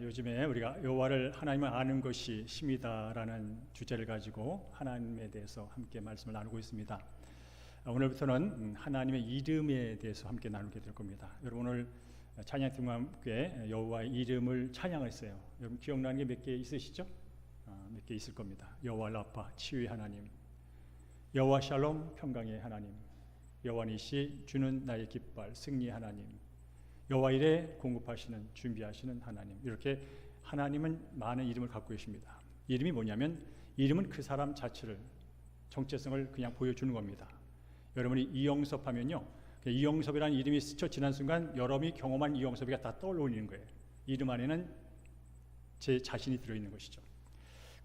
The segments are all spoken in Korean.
요즘에 우리가 여호와를 하나님을 아는 것이 힘이다라는 주제를 가지고 하나님에 대해서 함께 말씀을 나누고 있습니다. 오늘부터는 하나님의 이름에 대해서 함께 나누게 될 겁니다. 여러분 오늘 찬양팀과 함께 여호와의 이름을 찬양했어요. 여러분 기억나는 게 몇 개 있으시죠? 몇 개 있을 겁니다. 여호와 라파 치유의 하나님, 여호와 샬롬 평강의 하나님, 여호와 니시 주는 나의 깃발 승리의 하나님, 여호와 이레 공급하시는 준비하시는 하나님. 이렇게 하나님은 많은 이름을 갖고 계십니다. 이름이 뭐냐면 이름은 그 사람 자체를 정체성을 그냥 보여주는 겁니다. 여러분이 이영섭 하면요, 이영섭이라는 이름이 스쳐 지난 순간 여러분이 경험한 이영섭이가 다 떠올리는 거예요. 이름 안에는 제 자신이 들어있는 것이죠.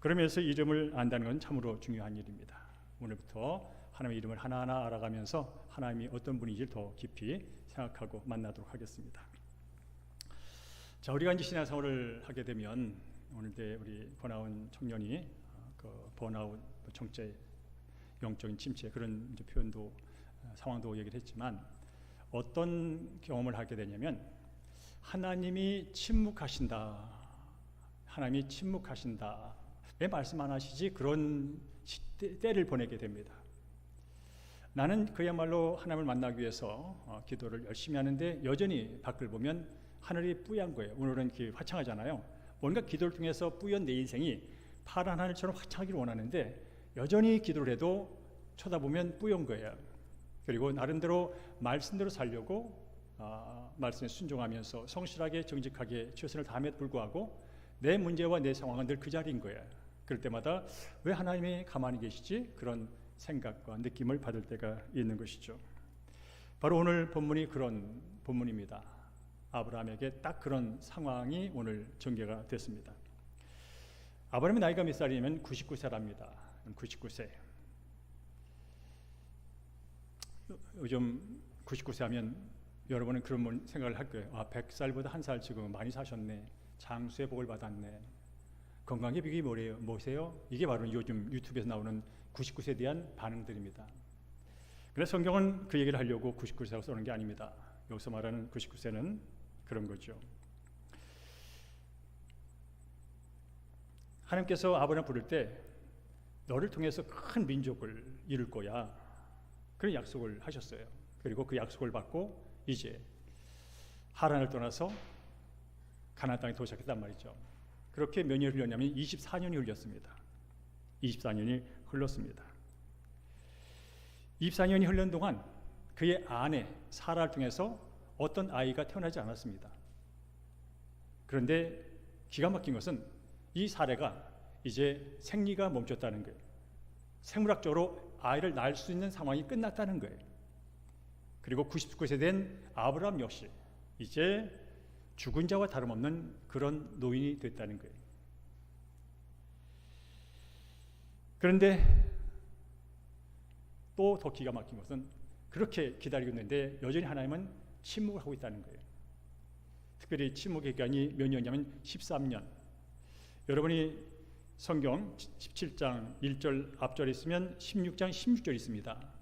그러면서 이름을 안다는 건 참으로 중요한 일입니다. 오늘부터 하나님의 이름을 하나하나 알아가면서 하나님이 어떤 분인지를 더 깊이 생각하고 만나도록 하겠습니다. 자, 우리가 이제 신앙생활을 하게 되면 오늘때 우리 번아웃 청년이 그 번아웃, 정체, 영적인 침체 그런 이제 표현도 상황도 얘기를 했지만 어떤 경험을 하게 되냐면 하나님이 침묵하신다. 하나님이 침묵하신다. 왜 말씀 안 하시지? 그런 때를 보내게 됩니다. 나는 그야말로 하나님을 만나기 위해서 기도를 열심히 하는데 여전히 밖을 보면 하늘이 뿌연 거예요. 오늘은 화창하잖아요. 뭔가 기도를 통해서 뿌연 내 인생이 파란 하늘처럼 화창하기를 원하는데 여전히 기도를 해도 쳐다보면 뿌연 거예요. 그리고 나름대로 말씀대로 살려고 말씀에 순종하면서 성실하게 정직하게 최선을 다함에도 불구하고 내 문제와 내 상황은 늘 그 자리인 거예요. 그럴 때마다 왜 하나님이 가만히 계시지? 그런 생각과 느낌을 받을 때가 있는 것이죠. 바로 오늘 본문이 그런 본문입니다. 아브라함에게 딱 그런 상황이 오늘 전개가 됐습니다. 아브라함의 나이가 몇 살이냐면 99세랍니다. 99세. 요즘 99세 하면 여러분은 그런 생각을 할 거예요. 100살보다 한 살 지금 많이 사셨네. 장수의 복을 받았네. 건강의 비결이 뭐세요? 이게 바로 요즘 유튜브에서 나오는 99세에 대한 반응들입니다. 그래서 성경은 그 얘기를 하려고 99세라고 쓰는 게 아닙니다. 여기서 말하는 99세는 그런 거죠. 하나님께서 아브라함을 부를 때 너를 통해서 큰 민족을 이룰 거야. 그런 약속을 하셨어요. 그리고 그 약속을 받고 이제 하란을 떠나서 가나안 땅에 도착했단 말이죠. 그렇게 몇 년이 흘렸냐면 24년이 흘렸습니다. 24년이 흘렀습니다. 24년이 흐른 동안 그의 아내 사라를 통해서 어떤 아이가 태어나지 않았습니다. 그런데 기가 막힌 것은 이 사례가 이제 생리가 멈췄다는 거예요. 생물학적으로 아이를 낳을 수 있는 상황이 끝났다는 거예요. 그리고 99세 된 아브라함 역시 이제 죽은 자와 다름없는 그런 노인이 됐다는 거예요. 그런데 또 더 기가 막힌 것은 그렇게 기다리고 있는데 여전히 하나님은 침묵을 하고 있다는 거예요. 특별히 침묵의 기간이 몇 년이냐면 13년. 여러분이 성경 17장 1절 앞절에 있으면 16장 16절 있습니다.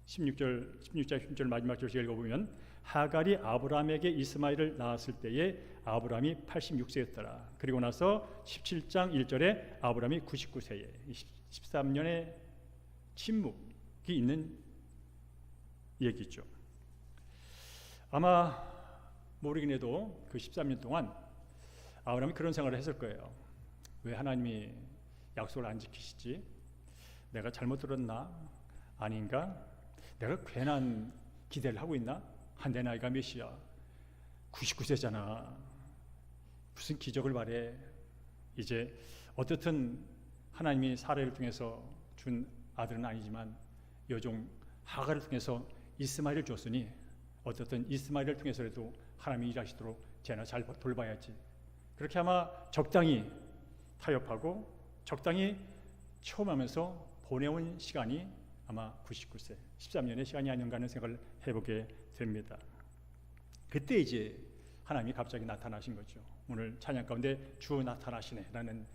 16장 16절 마지막 절을 읽어보면 하갈이 아브라함에게 이스마엘을 낳았을 때에 아브라함이 86세였더라. 그리고 나서 17장 1절에 아브라함이 99세에 13년의 침묵이 있는 얘기죠. 아마 모르긴 해도 그 13년 동안 아브라함이 그런 생각을 했을 거예요. 왜 하나님이 약속을 안 지키시지? 내가 잘못 들었나? 아닌가? 내가 괜한 기대를 하고 있나? 내 나이가 몇이야? 99세잖아. 무슨 기적을 바래? 이제 어떻든 하나님이 사례를 통해서 준 아들은 아니지만 여종 하갈을 통해서 이스마엘을 줬으니 어떻든 이스마엘을 통해서라도 하나님이 일하시도록 쟤나 잘 돌봐야지. 그렇게 아마 적당히 타협하고 적당히 체험하면서 보내온 시간이 아마 99세, 13년의 시간이 아닌가 하는 생각을 해보게 됩니다. 그때 이제 하나님이 갑자기 나타나신 거죠. 오늘 찬양 가운데 주 나타나시네 라는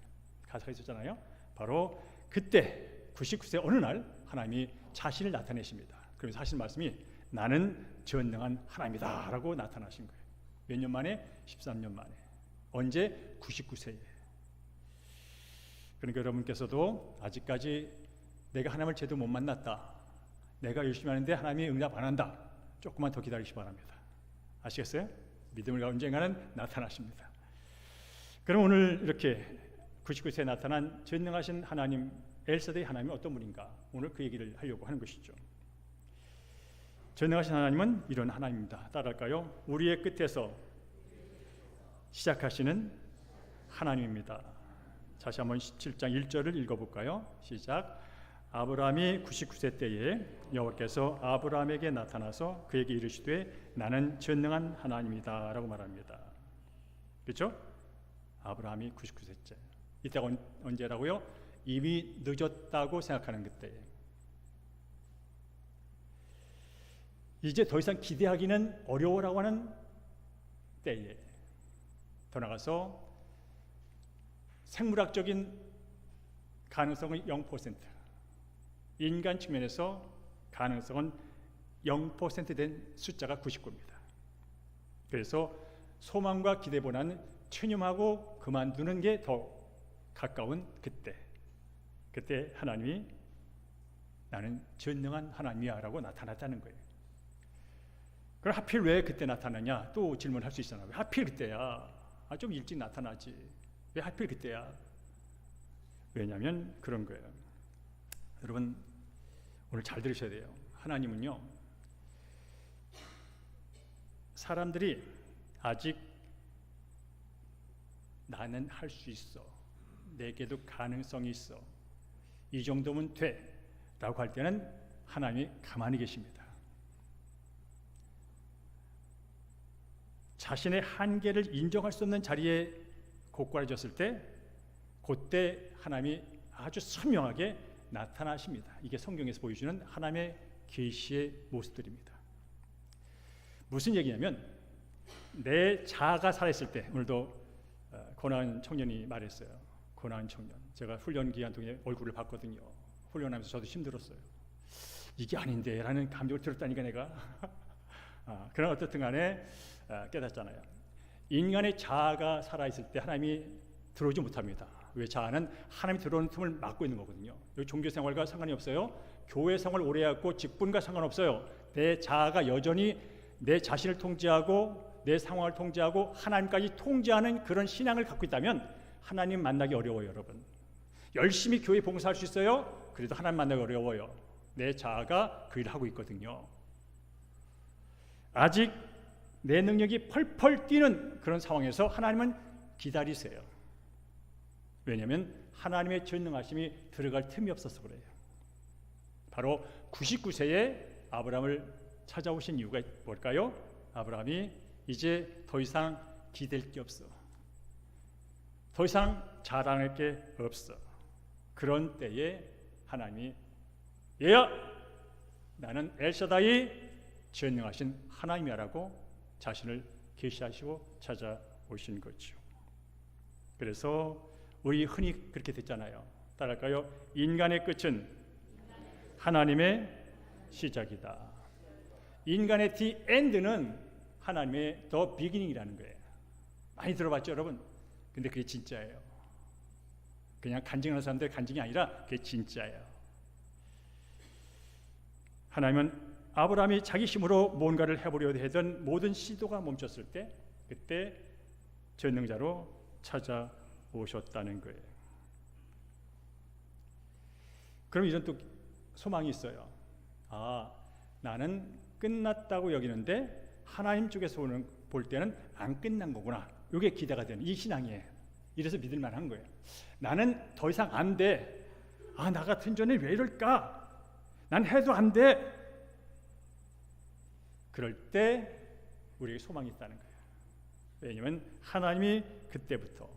가사가 있었잖아요. 바로 그때 99세 어느 날 하나님이 자신을 나타내십니다. 그러면서 하신 말씀이 나는 전능한 하나님이다 라고 나타나신 거예요. 몇 년 만에? 13년 만에. 언제? 99세에. 그러니까 여러분께서도 아직까지 내가 하나님을 제대로 못 만났다, 내가 열심히 하는데 하나님이 응답 안 한다, 조금만 더 기다리시기 바랍니다. 아시겠어요? 믿음을 언젠가는 나타나십니다. 그럼 오늘 이렇게 99세에 나타난 전능하신 하나님, 엘사다의 하나님이 어떤 분인가, 오늘 그 얘기를 하려고 하는 것이죠. 전능하신 하나님은 이런 하나님입니다. 따라할까요? 우리의 끝에서 시작하시는 하나님입니다. 다시 한번 17장 1절을 읽어볼까요? 시작. 아브라함이 99세 때에 여호와께서 아브라함에게 나타나서 그에게 이르시되 나는 전능한 하나님이다 라고 말합니다. 그렇죠? 아브라함이 99세째. 이때가 언제라고요? 이미 늦었다고 생각하는 그때. 이제 더 이상 기대하기는 어려워라고 하는 때에, 더 나가서 생물학적인 가능성은 0%, 인간 측면에서 가능성은 0% 된 숫자가 99입니다. 그래서 소망과 기대보다는 체념하고 그만두는 게 더 가까운 그때 하나님이 나는 전능한 하나님이야 라고 나타났다는 거예요. 그럼 하필 왜 그때 나타나냐, 또 질문할 수 있잖아요. 왜 하필 그때야? 좀 일찍 나타나지, 왜 하필 그때야? 왜냐하면 그런 거예요. 여러분 오늘 잘 들으셔야 돼요. 하나님은요, 사람들이 아직 나는 할 수 있어, 내게도 가능성이 있어, 이 정도면 돼 라고 할 때는 하나님이 가만히 계십니다. 자신의 한계를 인정할 수 없는 자리에 고꾸라졌을 때, 그때 하나님이 아주 선명하게 나타나십니다. 이게 성경에서 보여주는 하나님의 계시의 모습들입니다. 무슨 얘기냐면, 내 자아가 살아있을 때, 오늘도 고난 청년이 말했어요. 고난 청년, 제가 훈련 기간 동안 얼굴을 봤거든요. 훈련하면서 저도 힘들었어요. 이게 아닌데 라는 감정을 들었다니까 내가. 그러나 어떻든 간에 깨닫잖아요. 인간의 자아가 살아있을 때 하나님이 들어오지 못합니다. 왜? 자아는 하나님이 들어오는 틈을 막고 있는 거거든요. 여기 종교생활과 상관이 없어요. 교회생활 오래 했고 직분과 상관없어요. 내 자아가 여전히 내 자신을 통제하고 내 상황을 통제하고 하나님까지 통제하는 그런 신앙을 갖고 있다면 하나님 만나기 어려워요. 여러분 열심히 교회 봉사할 수 있어요. 그래도 하나님 만나기 어려워요. 내 자아가 그 일을 하고 있거든요. 아직 내 능력이 펄펄 뛰는 그런 상황에서 하나님은 기다리세요. 왜냐하면 하나님의 전능하심이 들어갈 틈이 없어서 그래요. 바로 99세에 아브라함을 찾아오신 이유가 뭘까요? 아브라함이 이제 더 이상 기댈 게 없어, 더 이상 자랑할 게 없어. 그런 때에 하나님이 얘야, 나는 엘샤다이 전능하신 하나님이라고 자신을 계시하시고 찾아오신 거죠. 그래서 우리 흔히 그렇게 됐잖아요. 따라할까요? 인간의 끝은 하나님의 시작이다. 인간의 the end는 하나님의 the beginning이라는 거예요. 많이 들어봤죠, 여러분? 근데 그게 진짜예요. 그냥 간증하는 사람들 간증이 아니라 그게 진짜예요. 하나님은 아브라함이 자기 힘으로 뭔가를 해보려 하던 모든 시도가 멈췄을 때, 그때 전능자로 찾아오셨다는 거예요. 그럼 이런 또 소망이 있어요. 나는 끝났다고 여기는데 하나님 쪽에서 볼 때는 안 끝난 거구나. 이게 기대가 되는 이 신앙이에요. 이래서 믿을 만한 거예요. 나는 더 이상 안 돼. 나 같은 존재 왜 이럴까? 난 해도 안 돼. 그럴 때 우리에게 소망이 있다는 거예요. 왜냐하면 하나님이 그때부터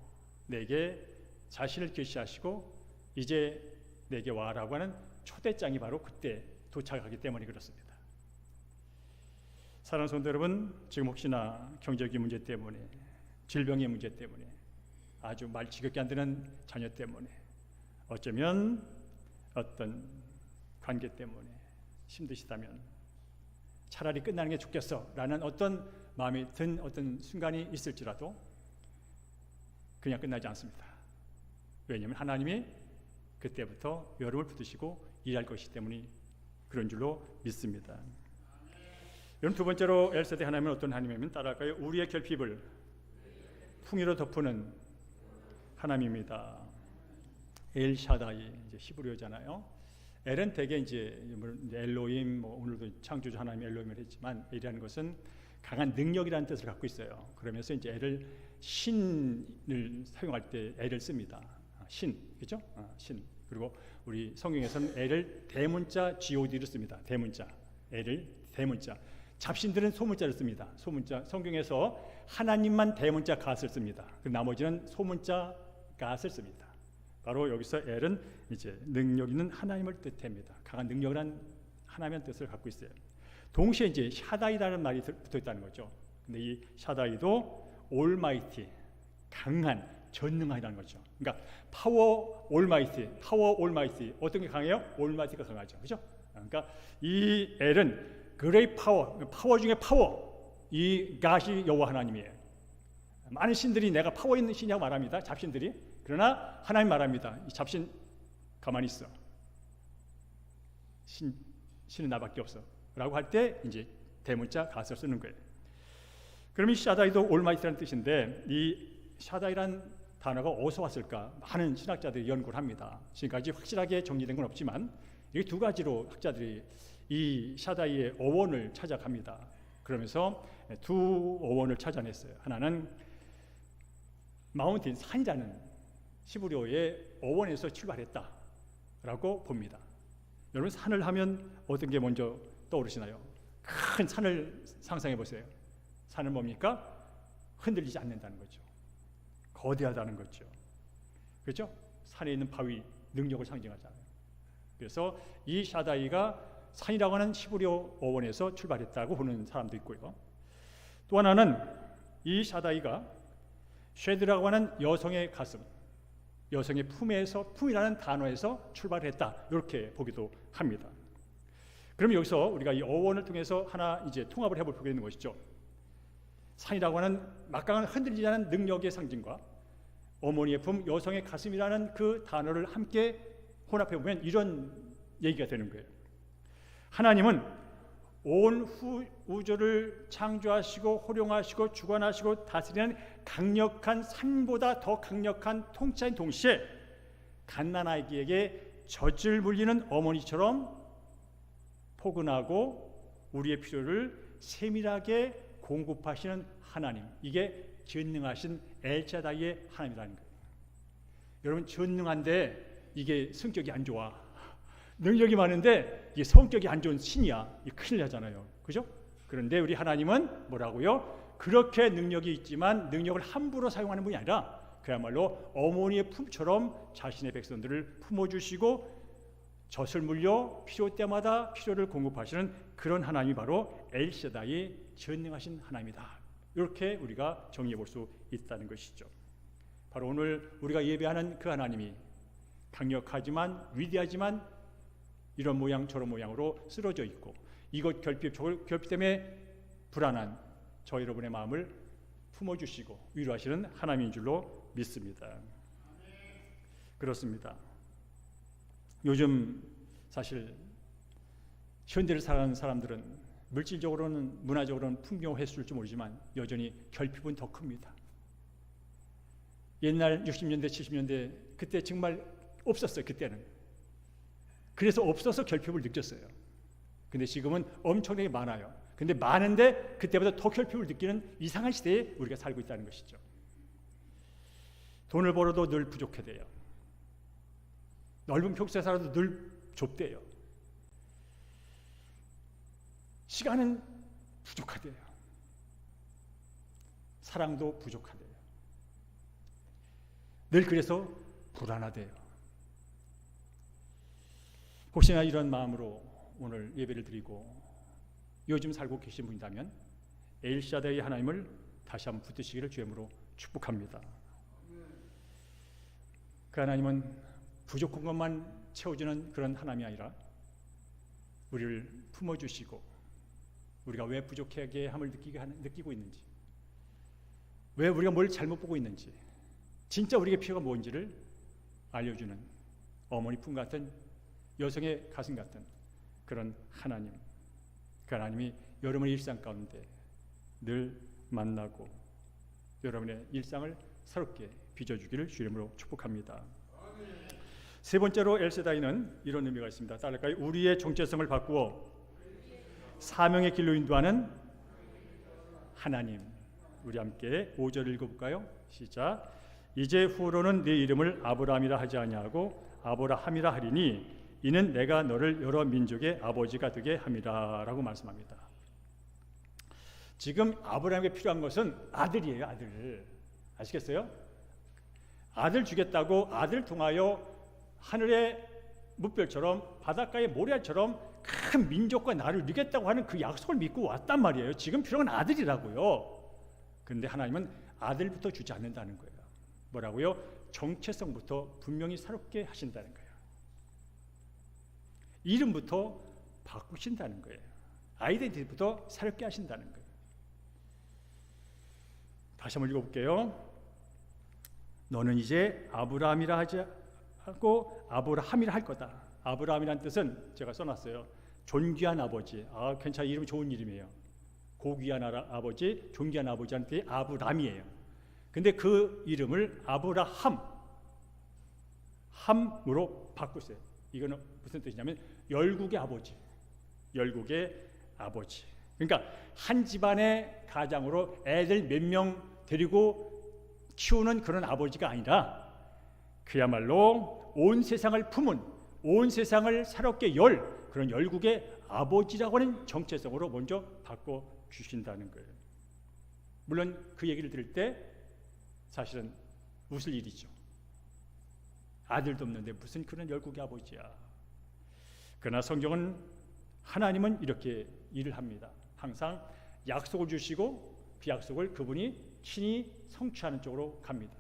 내게 자신을 계시하시고 이제 내게 와라고 하는 초대장이 바로 그때 도착하기 때문에 그렇습니다. 사랑하는 성도 여러분, 지금 혹시나 경제적인 문제 때문에, 질병의 문제 때문에, 아주 말 지겹게 안 되는 자녀 때문에, 어쩌면 어떤 관계 때문에 힘드시다면 차라리 끝나는 게 좋겠어 라는 어떤 마음이 든 어떤 순간이 있을지라도 그냥 끝나지 않습니다. 왜냐하면 하나님이 그때부터 여름을 붙드시고 일할 것이기 때문에 그런 줄로 믿습니다. 여러분, 두 번째로 엘사대 하나님은 어떤 하나님이면 따라할까요? 우리의 결핍을 풍요로 덮는 하나님입니다. 엘샤다이, 이제 히브리어잖아요. 엘은 대개 이제 엘로힘, 오늘도 창조주 하나님 엘로힘을 했지만, 엘이라는 것은 강한 능력이라는 뜻을 갖고 있어요. 그러면서 이제 엘을 신을 사용할 때 엘을 씁니다. 신, 그렇죠? 신. 그리고 우리 성경에서는 엘을 대문자 god를 씁니다. 대문자, 엘을 대문자. 잡신들은 소문자를 씁니다. 소문자. 성경에서 하나님만 대문자 갓을 씁니다. 그 나머지는 소문자 갓을 씁니다. 바로 여기서 엘은 이제 능력 있는 하나님을 뜻합니다. 강한 능력이란 하나님의 뜻을 갖고 있어요. 동시에 이제 샤다이라는 말이 붙어 있다는 거죠. 근데 이 샤다이도 올마이티, 강한, 전능하다는 거죠. 그러니까 파워 올마이티. 어떤 게 강해요? 올마이티가 강하죠. 그렇죠? 그러니까 이 엘은 그레이 파워 중에 파워. 이 갓이 여호와 하나님이에요. 많은 신들이 내가 파워 있는 신이라고 말합니다. 잡신들이. 그러나 하나님 말합니다. 이 잡신 가만히 있어. 신은 나밖에 없어. 라고 할 때 이제 대문자 갓을 쓰는 거예요. 그럼 이 샤다이도 올마이티라는 뜻인데, 이 샤다이란 단어가 어디서 왔을까? 많은 신학자들이 연구를 합니다. 지금까지 확실하게 정리된 건 없지만 이 두 가지로 학자들이 이 샤다이의 어원을 찾아갑니다. 그러면서 두 어원을 찾아냈어요. 하나는 마운틴, 산이라는 히브리어의 어원에서 출발했다라고 봅니다. 여러분, 산을 하면 어떤 게 먼저 떠오르시나요? 큰 산을 상상해 보세요. 산은 뭡니까? 흔들리지 않는다는 거죠. 거대하다는 거죠. 그렇죠? 산에 있는 바위, 능력을 상징하잖아요. 그래서 이 샤다이가 산이라고 하는 히브리어 어원에서 출발했다고 보는 사람도 있고요. 또 하나는 이 샤다이가 쉐드라고 하는 여성의 가슴, 여성의 품이라는 단어에서 출발했다, 이렇게 보기도 합니다. 그럼 여기서 우리가 이 어원을 통해서 하나 이제 통합을 해볼 필요가 있는 것이죠. 산이라고 하는 막강한 흔들리지 않는 능력의 상징과 어머니의 품, 여성의 가슴이라는 그 단어를 함께 혼합해 보면 이런 얘기가 되는 거예요. 하나님은 온 우주를 창조하시고 호령하시고 주관하시고 다스리는 강력한 산보다 더 강력한 통치자인 동시에 갓난아기에게 젖을 물리는 어머니처럼 포근하고 우리의 필요를 세밀하게 공급하시는 하나님, 이게 전능하신 엘샤다이의 하나님이라는 거예요. 여러분, 전능한데 이게 성격이 안 좋아, 능력이 많은데 이게 성격이 안 좋은 신이야, 이 큰일 나잖아요. 그죠? 그런데 우리 하나님은 뭐라고요? 그렇게 능력이 있지만 능력을 함부로 사용하는 분이 아니라 그야말로 어머니의 품처럼 자신의 백성들을 품어주시고 젖을 물려 필요 때마다 필요를 공급하시는 그런 하나님이 바로 엘샤다이, 전능하신 하나님이다. 이렇게 우리가 정리해 볼 수 있다는 것이죠. 바로 오늘 우리가 예배하는 그 하나님이 강력하지만 위대하지만 이런 모양 저런 모양으로 쓰러져 있고 이것 결핍 저것 결핍 때문에 불안한 저 여러분의 마음을 품어주시고 위로하시는 하나님인 줄로 믿습니다. 그렇습니다. 요즘 사실 현대를 살아가는 사람들은 물질적으로는 문화적으로는 풍요했을 줄 모르지만 여전히 결핍은 더 큽니다. 옛날 60년대 70년대 그때 정말 없었어요. 그때는. 그래서 없어서 결핍을 느꼈어요. 근데 지금은 엄청나게 많아요. 근데 많은데 그때보다 더 결핍을 느끼는 이상한 시대에 우리가 살고 있다는 것이죠. 돈을 벌어도 늘 부족해돼요. 넓은 평수에 살아도 늘 좁대요. 시간은 부족하대요. 사랑도 부족하대요. 늘 그래서 불안하대요. 혹시나 이런 마음으로 오늘 예배를 드리고 요즘 살고 계신 분이라면 엘샤다이 하나님을 다시 한번 붙드시기를 주님으로 축복합니다. 그 하나님은 부족한 것만 채워주는 그런 하나님이 아니라 우리를 품어주시고 우리가 왜 부족하게 함을 느끼고 있는지, 왜 우리가 뭘 잘못 보고 있는지, 진짜 우리에게 필요가 뭔지를 알려주는 어머니 품 같은, 여성의 가슴 같은 그런 하나님, 그 하나님이 여러분의 일상 가운데 늘 만나고 여러분의 일상을 새롭게 빚어주기를 주의 이름으로 축복합니다. 세 번째로 엘세다이는 이런 의미가 있습니다. 따를까요? 우리의 정체성을 바꾸어 사명의 길로 인도하는 하나님. 우리 함께 5절 읽어볼까요? 시작. 이제 후로는 네 이름을 아브라함이라 하지 아니하고 아브라함이라 하리니 이는 내가 너를 여러 민족의 아버지가 되게 함이라 라고 말씀합니다. 지금 아브라함에게 필요한 것은 아들이에요. 아들. 아시겠어요? 아들 주겠다고 아들 통하여 하늘의 뭇별처럼 바닷가의 모래알처럼 큰 민족과 나를 이루겠다고 하는 그 약속을 믿고 왔단 말이에요. 지금 필요한 아들이라고요. 그런데 하나님은 아들부터 주지 않는다는 거예요. 뭐라고요? 정체성부터 분명히 새롭게 하신다는 거예요. 이름부터 바꾸신다는 거예요. 아이덴티티부터 새롭게 하신다는 거예요. 다시 한번 읽어볼게요. 너는 이제 아브라함이라 하지 않고 아브라함이라 할 거다. 아브라함이라는 뜻은 제가 써놨어요. 존귀한 아버지. 괜찮아, 이름 좋은 이름이에요. 고귀한 아버지, 존귀한 아버지라는 뜻이 아브람이에요. 근데 그 이름을 함으로 바꾸세요. 이거는 무슨 뜻이냐면 열국의 아버지, 열국의 아버지. 그러니까 한 집안의 가장으로 애들 몇 명 데리고 키우는 그런 아버지가 아니라 그야말로 온 세상을 품은, 온 세상을 새롭게 열 그런 열국의 아버지라고 하는 정체성으로 먼저 바꿔주신다는 거예요. 물론 그 얘기를 들을 때 사실은 웃을 일이죠. 아들도 없는데 무슨 그런 열국의 아버지야. 그러나 성경은, 하나님은 이렇게 일을 합니다. 항상 약속을 주시고 그 약속을 그분이 친히 성취하는 쪽으로 갑니다.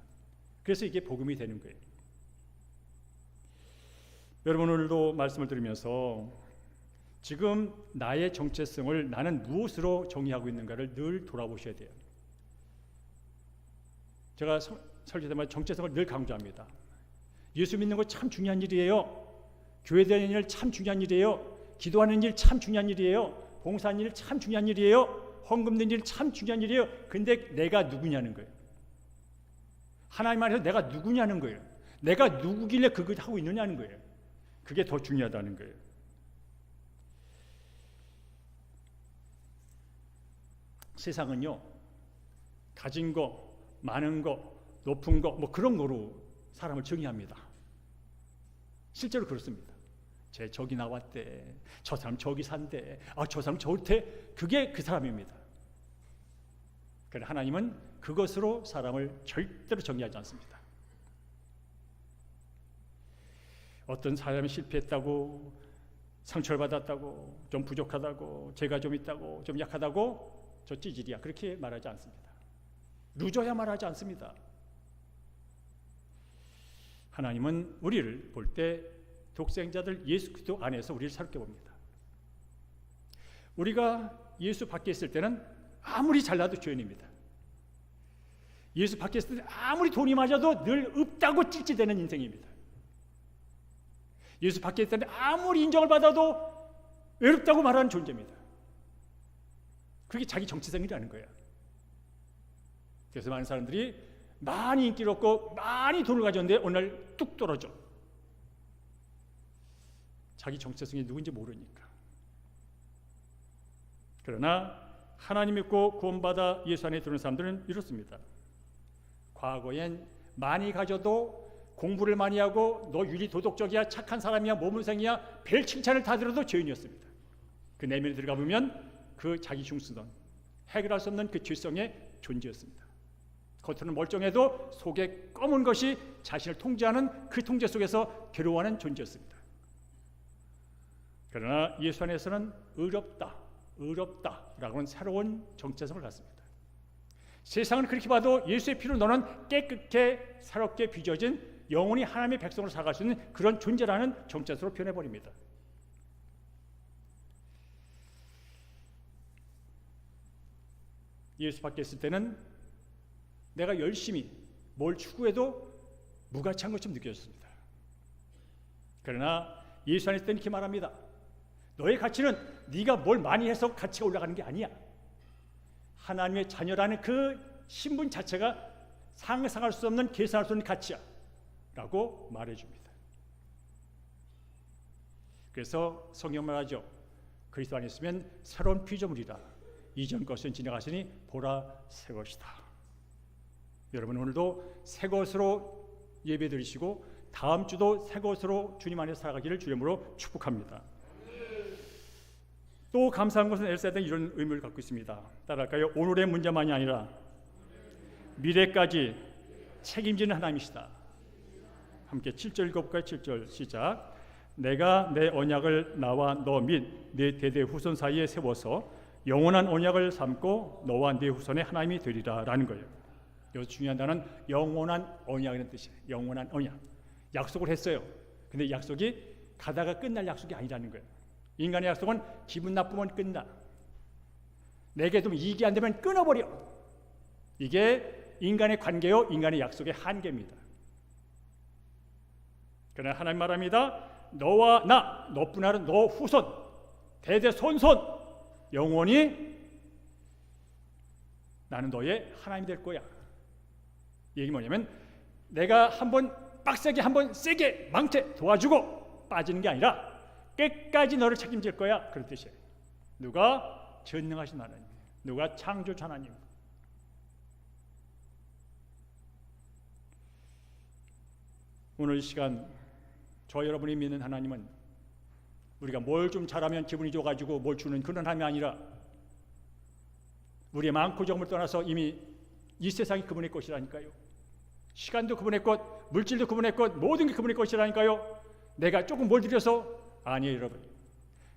그래서 이게 복음이 되는 거예요. 여러분, 오늘도 말씀을 들으면서 지금 나의 정체성을 나는 무엇으로 정의하고 있는가를 늘 돌아보셔야 돼요. 제가 설교 때마다 정체성을 늘 강조합니다. 예수 믿는 거 참 중요한 일이에요. 교회 다니는 일 참 중요한 일이에요. 기도하는 일 참 중요한 일이에요. 봉사하는 일 참 중요한 일이에요. 헌금 드리는 일 참 중요한 일이에요. 근데 내가 누구냐는 거예요. 하나님 안에서 내가 누구냐는 거예요. 내가 누구길래 그걸 하고 있느냐는 거예요. 그게 더 중요하다는 거예요. 세상은요, 가진 거, 많은 거, 높은 거, 뭐 그런 거로 사람을 정의합니다. 실제로 그렇습니다. 쟤 저기 나왔대, 저 사람 저기 산대, 저 사람 저렇대. 그게 그 사람입니다. 그러나 하나님은 그것으로 사람을 절대로 정의하지 않습니다. 어떤 사람이 실패했다고, 상처를 받았다고, 좀 부족하다고, 죄가 좀 있다고, 좀 약하다고 저 찌질이야, 그렇게 말하지 않습니다. 루저야 말하지 않습니다. 하나님은 우리를 볼 때 독생자들 예수 그리스도 안에서 우리를 새롭게 봅니다. 우리가 예수 밖에 있을 때는 아무리 잘나도 죄인입니다. 예수 밖에 있을 때 아무리 돈이 맞아도 늘 없다고 찔찔대는 인생입니다. 예수 밖에 있을 때 아무리 인정을 받아도 외롭다고 말하는 존재입니다. 그게 자기 정체성이라는 거예요. 그래서 많은 사람들이 많이 인기를 얻고 많이 돈을 가졌는데 어느 날 뚝 떨어져. 자기 정체성이 누군지 모르니까. 그러나 하나님 믿고 구원받아 예수 안에 들어오는 사람들은 이렇습니다. 과거엔 많이 가져도, 공부를 많이 하고, 너 윤리 도덕적이야, 착한 사람이야, 모범생이야, 별 칭찬을 다 들어도 죄인이었습니다. 그 내면에 들어가 보면 그 자기 흉수던, 해결할 수 없는 그 죄성의 존재였습니다. 겉으로는 멀쩡해도 속에 검은 것이 자신을 통제하는 그 통제 속에서 괴로워하는 존재였습니다. 그러나 예수 안에서는 의롭다라고 하는 새로운 정체성을 갖습니다. 세상은 그렇게 봐도 예수의 피로 너는 깨끗게 새롭게 빚어진 영원히 하나님의 백성으로 살아갈 수 있는 그런 존재라는 정체성으로 표현해버립니다. 예수 밖에 있을 때는 내가 열심히 뭘 추구해도 무가치한 것처럼 느껴졌습니다. 그러나 예수 안에 있을 때는 이렇게 말합니다. 너의 가치는 네가 뭘 많이 해서 가치가 올라가는 게 아니야. 하나님의 자녀라는 그 신분 자체가 상상할 수 없는, 계산할 수 없는 가치야 라고 말해줍니다. 그래서 성경 말하죠. 그리스도 안에 있으면 새로운 피조물이라. 이전 것은 지나갔으니 보라 새 것이다. 여러분 오늘도 새 것으로 예배드리시고 다음 주도 새 것으로 주님 안에 살아가기를 주님으로 축복합니다. 또 감사한 것은 엘사는 이런 의미를 갖고 있습니다. 따라할까요? 오늘의 문제만이 아니라 미래까지 책임지는 하나님이시다. 함께 7절 읽어볼까요? 7절 시작. 내가 내 언약을 나와 너 및 내 대대 후손 사이에 세워서 영원한 언약을 삼고 너와 네 후손의 하나님이 되리라 라는 거예요. 여기서 중요한 단어는 영원한 언약이라는 뜻이에요. 영원한 언약. 약속을 했어요. 근데 약속이 가다가 끝날 약속이 아니라는 거예요. 인간의 약속은 기분 나쁘면 끝나. 내게 좀 이익이 안 되면 끊어버려. 이게 인간의 관계요, 인간의 약속의 한계입니다. 그러나 하나님 말합니다. 너와 나, 너뿐 아니라 너 후손, 대대손손 영원히 나는 너의 하나님이 될 거야. 이 얘기 뭐냐면 내가 한번 빡세게 한번 세게 망태 도와주고 빠지는 게 아니라 끝까지 너를 책임질 거야. 그런 뜻이에요. 누가? 전능하신 하나님, 누가? 창조주 하나님. 오늘 이 시간 저 여러분이 믿는 하나님은 우리가 뭘 좀 잘하면 기분이 좋아가지고 뭘 주는 그런 하나님이 아니라 우리의 많고 적음을 떠나서 이미 이 세상이 그분의 것이라니까요. 시간도 그분의 것, 물질도 그분의 것, 모든 게 그분의 것이라니까요. 내가 조금 뭘 드려서 아니에요. 여러분,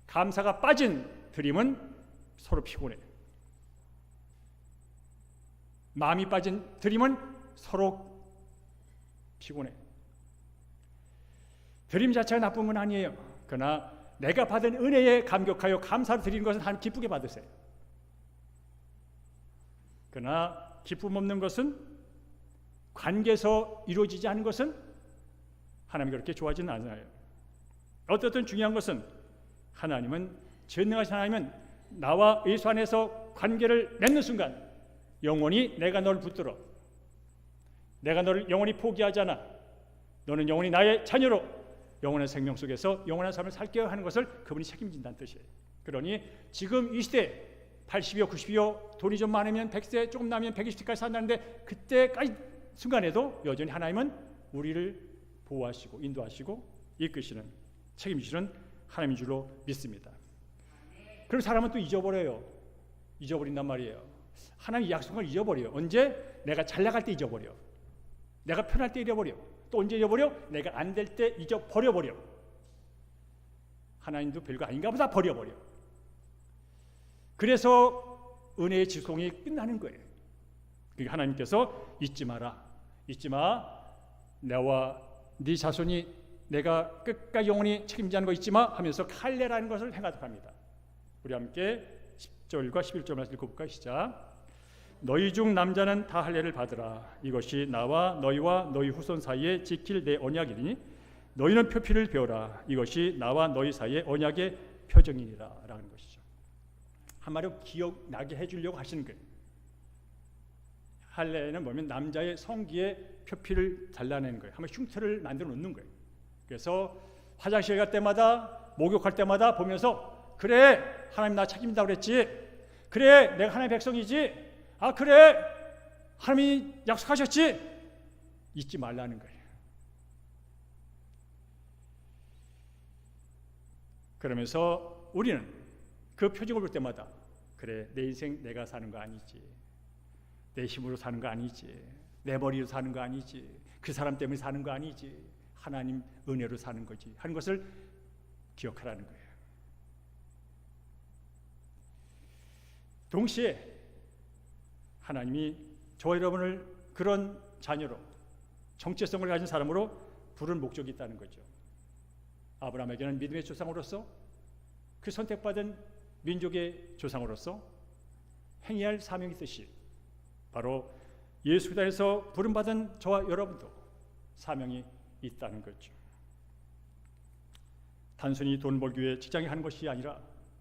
감사가 빠진 드림은 서로 피곤해. 마음이 빠진 드림은 서로 피곤해. 드림 자체가 나쁜 건 아니에요. 그러나 내가 받은 은혜에 감격하여 감사를 드리는 것은 하나님 기쁘게 받으세요. 그러나 기쁨 없는 것은, 관계에서 이루어지지 않은 것은 하나님이 그렇게 좋아하지는 않아요. 어떻든 중요한 것은 하나님은, 전능하신 하나님은 나와 예수 안에서 관계를 맺는 순간 영원히 내가 너를 붙들어, 내가 너를 영원히 포기하지 않아, 너는 영원히 나의 자녀로 영원한 생명 속에서 영원한 삶을 살게 하는 것을 그분이 책임진다는 뜻이에요. 그러니 지금 이 시대 80이요 90이요 돈이 좀 많으면 100세, 조금 나면 120세까지 산다는데 그때까지 순간에도 여전히 하나님은 우리를 보호하시고 인도하시고 이끄시는, 책임지시는 하나님인 줄로 믿습니다. 그럼 사람은 또 잊어버려요. 잊어버린단 말이에요. 하나님의 약속을 잊어버려요. 언제? 내가 잘 나갈 때 잊어버려. 내가 편할 때 잊어버려. 또 언제 잊어버려? 내가 안 될 때 잊어버려버려. 하나님도 별거 아닌가 보다 버려버려. 그래서 은혜의 지속이 끝나는 거예요. 그러니까 하나님께서 잊지 마라, 잊지 마, 나와 네 자손이 내가 끝까지 영원히 책임지는 거 잊지 마 하면서 할례라는 것을 행하도록 합니다. 우리 함께 10절과 11절 말씀 읽어볼까요? 시작. 너희 중 남자는 다 할례를 받으라. 이것이 나와 너희와 너희 후손 사이에 지킬 내 언약이니 너희는 표피를 배워라. 이것이 나와 너희 사이의 언약의 표정이니라 라는 것이죠. 한마디로 기억나게 해주려고 하시는 거예요. 할례는 뭐냐면 남자의 성기에 표피를 잘라내는 거예요. 한번 흉터를 만들어 놓는 거예요. 그래서 화장실 갈 때마다, 목욕할 때마다 보면서 그래, 하나님 나 책임진다고 그랬지. 그래, 내가 하나님의 백성이지. 아 그래, 하나님이 약속하셨지. 잊지 말라는 거예요. 그러면서 우리는 그 표정을 볼 때마다 그래, 내 인생 내가 사는 거 아니지, 내 힘으로 사는 거 아니지, 내 머리로 사는 거 아니지, 그 사람 때문에 사는 거 아니지, 하나님 은혜로 사는 거지 하는 것을 기억하라는 거예요. 동시에 하나님이 저 여러분을 그런 자녀로, 정체성을 가진 사람으로 부른 목적이 있다는 거죠. 아브라함에게는 믿음의 조상으로서, 그 선택받은 민족의 조상으로서 행해야 할 사명이 있듯이 바로 예수 그리스도 안에서 부름받은 저와 여러분도 사명이 있다는 거죠. 단순히 돈 벌기 위해 직장에 하는 것이 아니라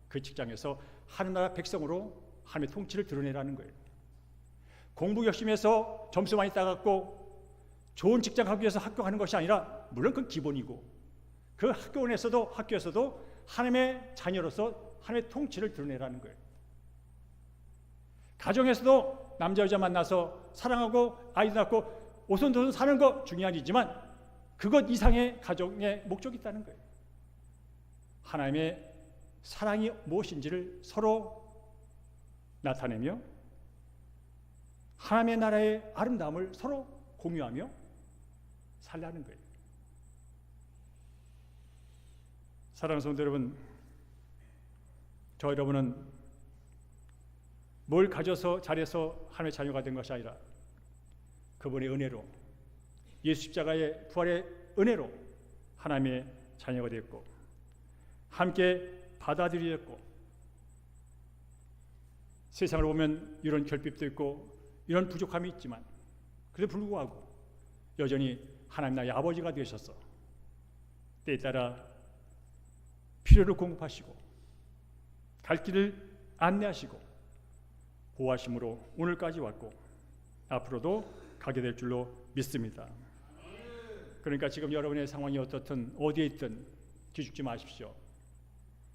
그 직장에서 하늘나라 백성으로 하나님의 통치를 드러내라는 거예요. 공부 열심히 해서 점수 많이 따갖고 좋은 직장 가기 위해서 학교 가는 것이 아니라, 물론 그건 기본이고, 그 학교에서도 하나님의 자녀로서 하나님의 통치를 드러내라는 거예요. 가정에서도 남자 여자 만나서 사랑하고 아이도 낳고 오손도손 사는 거 중요하지만 그것 이상의 가정의 목적이 있다는 거예요. 하나님의 사랑이 무엇인지를 서로 나타내며 하나님의 나라의 아름다움을 서로 공유하며 살라는 거예요. 사랑하는 성도 여러분, 저 여러분은 뭘 가져서 잘해서 하나님의 자녀가 된 것이 아니라 그분의 은혜로, 예수 십자가의 부활의 은혜로 하나님의 자녀가 되었고 함께 받아들였고, 세상을 보면 이런 결핍도 있고 이런 부족함이 있지만 그래도 불구하고 여전히 하나님 나의 아버지가 되셔서 때에 따라 필요를 공급하시고 갈 길을 안내하시고 보호하심으로 오늘까지 왔고 앞으로도 가게 될 줄로 믿습니다. 그러니까 지금 여러분의 상황이 어떻든 어디에 있든 기죽지 마십시오.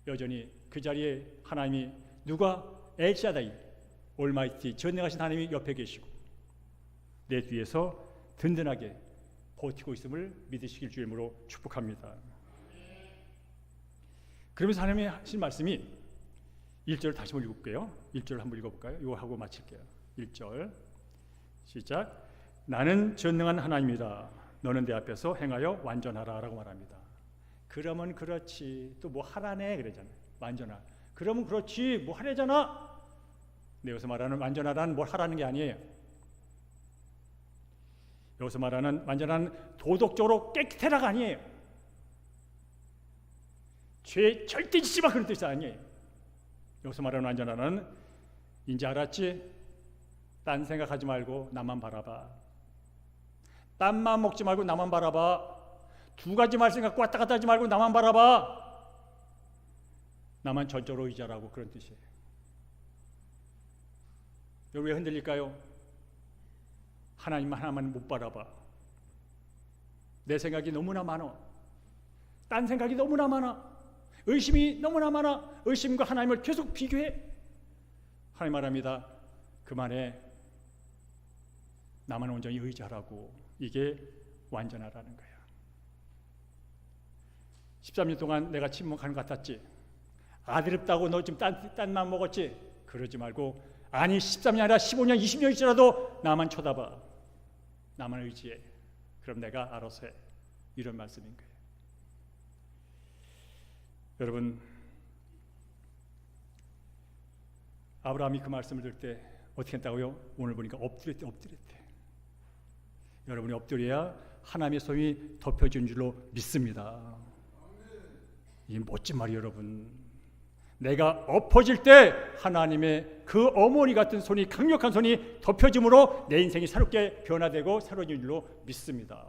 여전히 그 자리에 하나님이, 누가 엘샤다이 올마이티 전능하신 하나님이 옆에 계시고 내 뒤에서 든든하게 버티고 있음을 믿으시길 주의 이름으로 축복합니다. 그러면서 하나님이 하신 말씀이 1절 다시 한번 읽어볼게요. 1절 한번 읽어볼까요? 이거 하고 마칠게요. 1절 시작. 나는 전능한 하나님이다. 너는 내 앞에서 행하여 완전하라 라고 말합니다. 그러면 그렇지, 또 뭐 하라네 그러잖아요. 완전하. 그러면 그렇지, 뭐 하래잖아. 근데 여기서 말하는 완전하라는 뭘 하라는 게 아니에요. 여기서 말하는 완전한 도덕적으로 깨끗해라가 아니에요. 죄 절대 짓지 마 그런 뜻이 아니에요. 여기서 말하는 완전하는, 이제 알았지? 딴 생각하지 말고 나만 바라봐. 딴만 먹지 말고 나만 바라봐. 두 가지 말 생각 왔다 갔다 하지 말고 나만 바라봐. 나만 전적으로 의지하라고, 그런 뜻이에요. 여기 왜 흔들릴까요? 하나님만 하나만 못 바라봐. 내 생각이 너무나 많아. 딴 생각이 너무나 많아. 의심이 너무나 많아. 의심과 하나님을 계속 비교해. 하나님 말합니다. 그만해. 나만 온전히 의지하라고. 이게 완전하라는 거야. 13년 동안 내가 침묵하는 것 같았지. 아들없다고 너 지금 딴 맘 먹었지. 그러지 말고, 아니 13년이 아니라 15년 20년이지라도 나만 쳐다봐. 나만 의지해. 그럼 내가 알아서 해. 이런 말씀인 거예요. 여러분, 아브라함이 그 말씀을 들을 때 어떻게 했다고요? 오늘 보니까 엎드렸대. 여러분이 엎드려야 하나님의 손이 덮여진 줄로 믿습니다. 이 멋진 말이에요, 여러분. 내가 엎어질 때 하나님의 그 어머니 같은 손이, 강력한 손이 덮여짐으로 내 인생이 새롭게 변화되고 새로워진 줄로 믿습니다.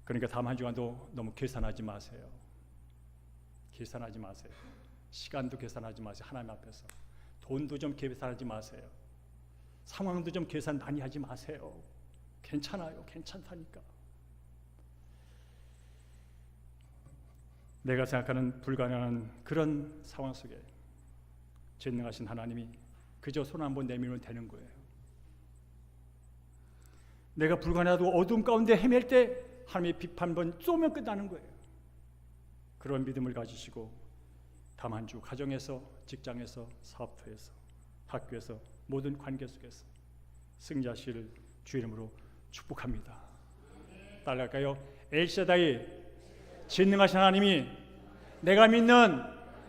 그러니까 다음 한 주간도 너무 계산하지 마세요. 계산하지 마세요. 시간도 계산하지 마세요. 하나님 앞에서. 돈도 좀 계산하지 마세요. 상황도 좀 계산 많이 하지 마세요. 괜찮아요. 괜찮다니까. 내가 생각하는 불가능한 그런 상황 속에 전능하신 하나님이 그저 손 한 번 내밀면 되는 거예요. 내가 불가능하고 어둠 가운데 헤맬 때 하나님의 비판 한 번 쏘면 끝나는 거예요. 그런 믿음을 가지시고 다음 한 주 가정에서, 직장에서, 사업터에서, 학교에서, 모든 관계 속에서 승리하실 주의 이름으로 축복합니다. 따라갈까요? 엘샤다이, 전능하신 하나님이 내가 믿는,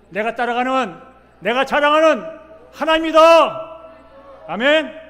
내가 따라가는, 내가 자랑하는 하나님이다. 아멘.